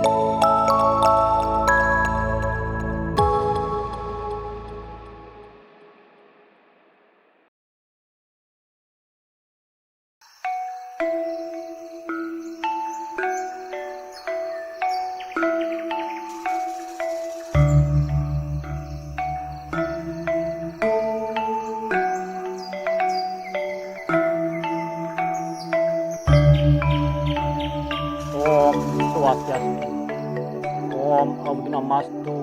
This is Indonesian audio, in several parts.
Om Swastiastu, Om Namastu,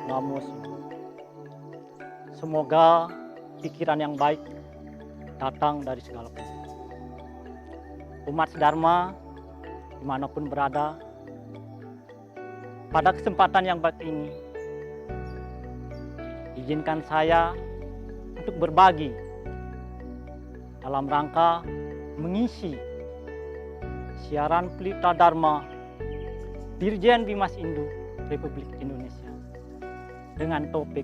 Namo Buddhaya. Semoga pikiran yang baik datang dari segala penjuru. Umat Dharma dimanapun berada, pada kesempatan yang baik ini, izinkan saya untuk berbagi dalam rangka mengisi siaran Pelita Dharma Dirjen Bimas Hindu Republik Indonesia dengan topik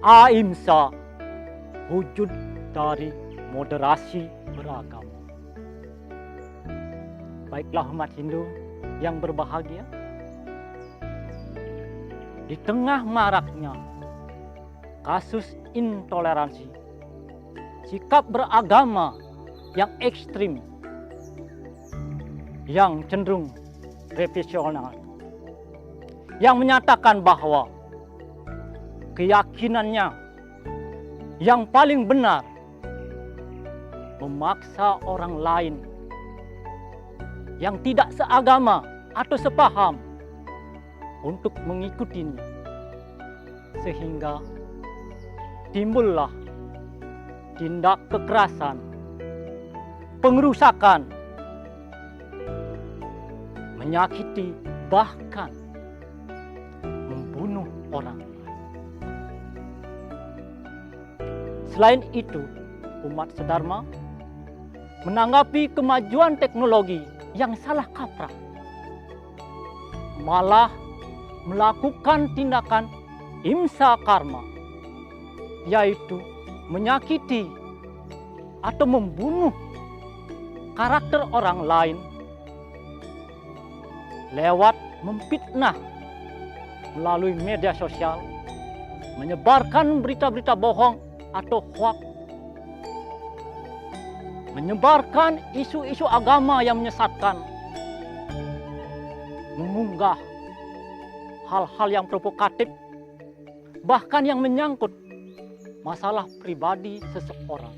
Ahimsa, wujud dari moderasi beragama. Baiklah umat Hindu yang berbahagia, di tengah maraknya kasus intoleransi, sikap beragama yang ekstrim, yang cenderung revisional, yang menyatakan bahwa keyakinannya yang paling benar memaksa orang lain yang tidak seagama atau sepaham untuk mengikutinya, sehingga timbullah tindak kekerasan, pengerusakan, menyakiti, bahkan membunuh orang lain. Selain itu, umat sedharma menanggapi kemajuan teknologi yang salah kaprah, malah melakukan tindakan himsa karma, yaitu menyakiti atau membunuh karakter orang lain lewat memfitnah melalui media sosial, menyebarkan berita-berita bohong atau hoax, menyebarkan isu-isu agama yang menyesatkan, mengunggah hal-hal yang provokatif, bahkan yang menyangkut masalah pribadi seseorang,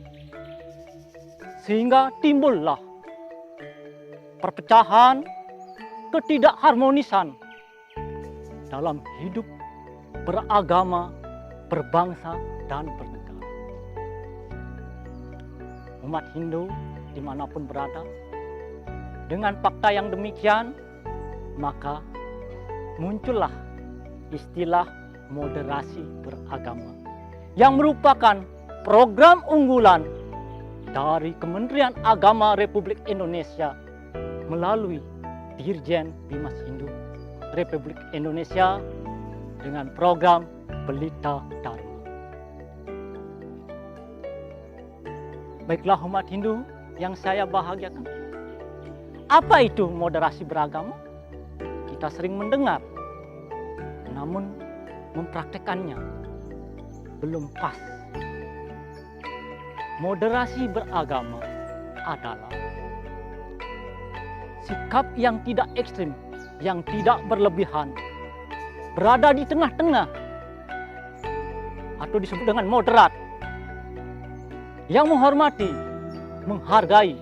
sehingga timbullah perpecahan, ketidakharmonisan dalam hidup beragama, berbangsa, dan bernegara. Umat Hindu dimanapun berada, dengan fakta yang demikian, maka muncullah istilah moderasi beragama yang merupakan program unggulan dari Kementerian Agama Republik Indonesia melalui Dirjen Bimas Hindu Republik Indonesia dengan program Pelita Dharma. Baiklah umat Hindu yang saya bahagiakan, apa itu moderasi beragama? Kita sering mendengar, namun mempraktekannya belum pas. Moderasi beragama adalah sikap yang tidak ekstrim, yang tidak berlebihan, berada di tengah-tengah, atau disebut dengan moderat, yang menghormati, menghargai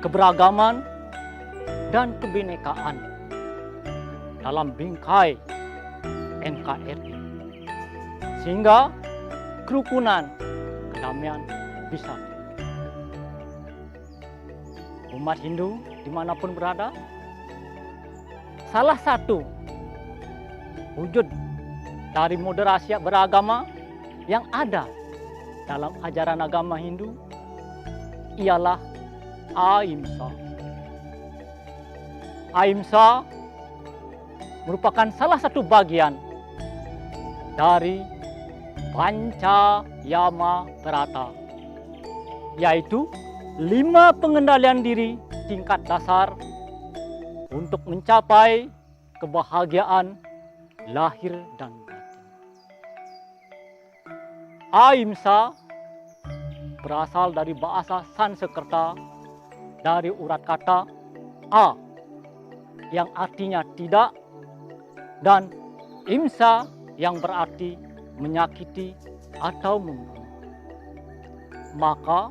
keberagaman dan kebinekaan dalam bingkai NKRI, sehingga kerukunan, kedamaian bisa. Umat Hindu dimanapun berada, salah satu wujud dari moderasi beragama yang ada dalam ajaran agama Hindu ialah ahimsa. Ahimsa merupakan salah satu bagian dari Pancayama Brata, yaitu 5 pengendalian diri tingkat dasar untuk mencapai kebahagiaan lahir dan batin. Ahimsa berasal dari bahasa Sanskerta dari urat kata A yang artinya tidak dan imsa yang berarti menyakiti atau membunuh. Maka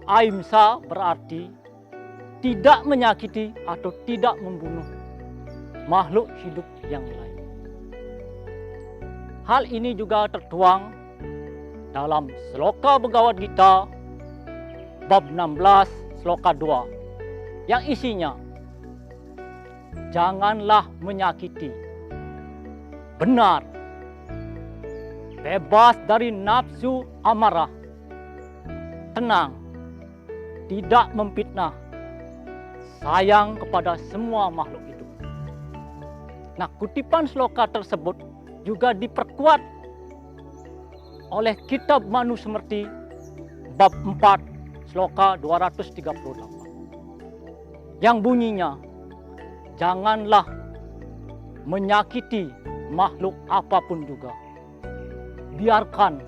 ahimsa berarti tidak menyakiti atau tidak membunuh makhluk hidup yang lain. Hal ini juga tertuang dalam Sloka Bhagavad Gita bab 16 sloka 2 yang isinya janganlah menyakiti, benar, bebas dari nafsu amarah, tenang, tidak memfitnah, sayang kepada semua makhluk hidup. Nah, kutipan sloka tersebut juga diperkuat oleh kitab Manusmriti bab 4 sloka 238 yang bunyinya janganlah menyakiti makhluk apapun juga, biarkan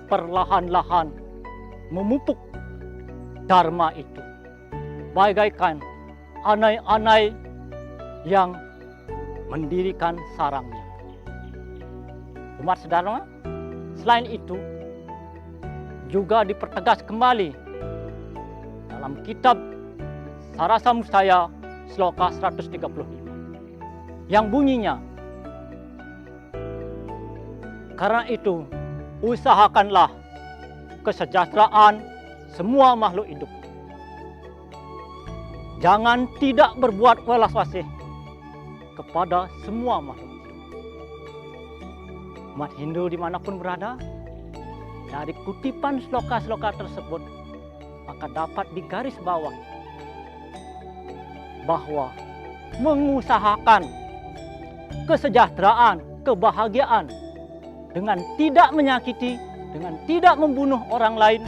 perlahan-lahan memupuk dharma itu bagaikan anai-anai yang mendirikan sarangnya. Umat saudara, selain itu juga dipertegas kembali dalam kitab Sarasa Mustaya sloka 135 yang bunyinya, karena itu usahakanlah kesejahteraan semua makhluk hidup. Jangan tidak berbuat welas asih kepada semua makhluk hidup. Umat Hindu dimanapun berada, dari kutipan sloka-sloka tersebut maka dapat digarisbawahi bahwa mengusahakan kesejahteraan, kebahagiaan dengan tidak menyakiti, dengan tidak membunuh orang lain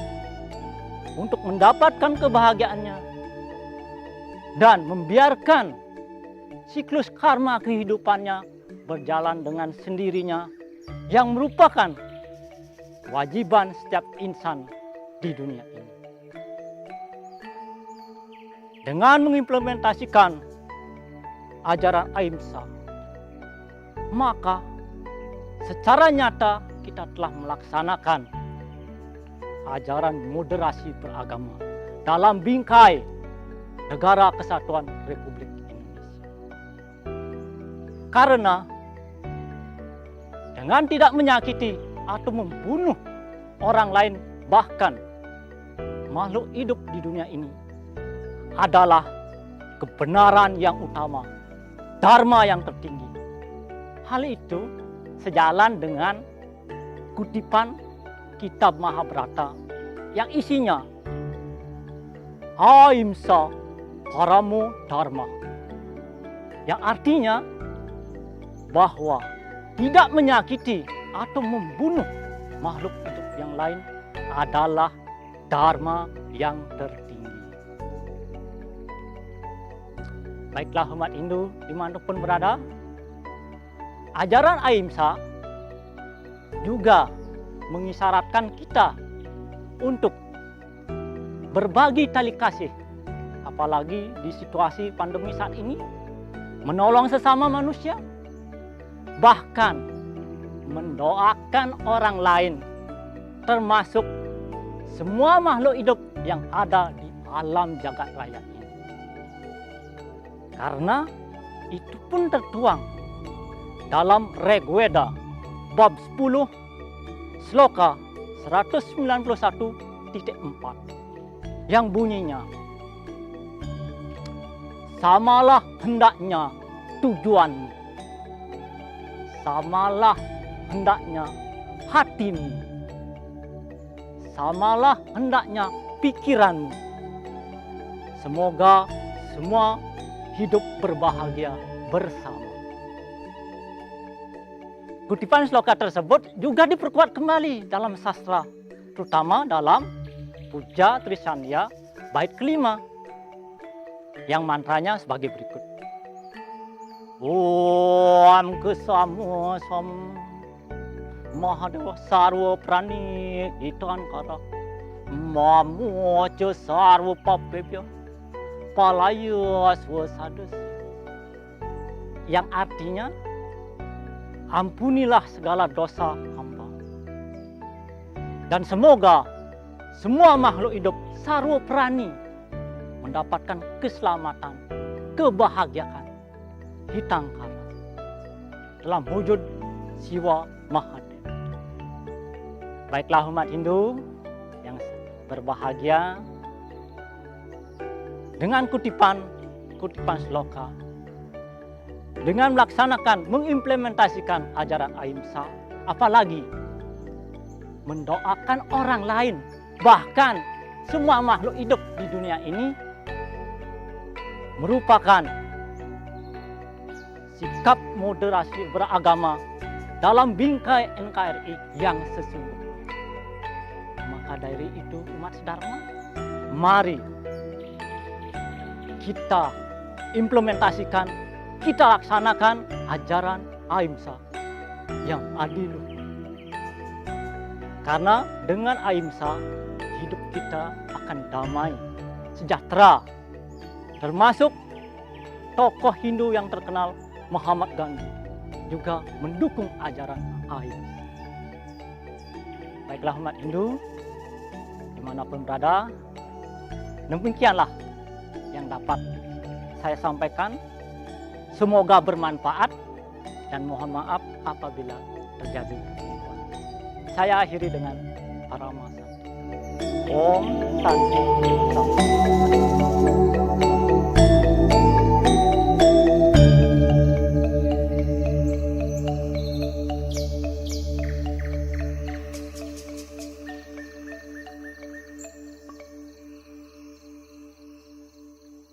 untuk mendapatkan kebahagiaannya dan membiarkan siklus karma kehidupannya berjalan dengan sendirinya yang merupakan kewajiban setiap insan di dunia ini. Dengan mengimplementasikan ajaran ahimsa, maka secara nyata kita telah melaksanakan ajaran moderasi beragama dalam bingkai Negara Kesatuan Republik Indonesia. Karena dengan tidak menyakiti atau membunuh orang lain, bahkan makhluk hidup di dunia ini, adalah kebenaran yang utama, dharma yang tertinggi. Hal itu sejalan dengan kutipan kitab Mahabharata yang isinya ahimsa paramo dharma, yang artinya bahwa tidak menyakiti atau membunuh makhluk hidup yang lain adalah dharma yang tertinggi. Baiklah umat Hindu dimanapun berada, ajaran ahimsa juga mengisyaratkan kita untuk berbagi tali kasih, apalagi di situasi pandemi saat ini, menolong sesama manusia, bahkan mendoakan orang lain, termasuk semua makhluk hidup yang ada di alam jagat raya ini. Karena itu pun tertuang dalam Rigveda bab 10 sloka 191.4 yang bunyinya, samalah hendaknya tujuanmu, samalah hendaknya hatimu, samalah hendaknya pikiranmu. Semoga semua hidup berbahagia bersama. Kutipan sloka tersebut juga diperkuat kembali dalam sastra, terutama dalam Puja Trisandya bait kelima, yang mantranya sebagai berikut. Om Kesamo Som Mahadewa Sarwa Prani Itankara Mamoca Sarwa Papebya Palaya Swasadasya, yang artinya ampunilah segala dosa hamba, dan semoga semua makhluk hidup sarwa prani mendapatkan keselamatan, kebahagiaan Hitangkara dalam wujud Siwa Mahadewa. Baiklah umat Hindu yang berbahagia, dengan kutipan sloka, dengan melaksanakan, mengimplementasikan ajaran ahimsa, apalagi mendoakan orang lain, bahkan semua makhluk hidup di dunia ini, merupakan sikap moderasi beragama dalam bingkai NKRI yang sesungguhnya. Maka dari itu umat Dharma, mari kita implementasikan, kita laksanakan ajaran ahimsa yang adil. Karena dengan ahimsa, hidup kita akan damai, sejahtera. Termasuk tokoh Hindu yang terkenal Mahatma Gandhi juga mendukung ajaran ahimsa. Baiklah umat Hindu, dimanapun berada, demikianlah yang dapat saya sampaikan. Semoga bermanfaat dan mohon maaf apabila terjadi kekeliruan. Saya akhiri dengan Paramasanti. Om Santi Santi.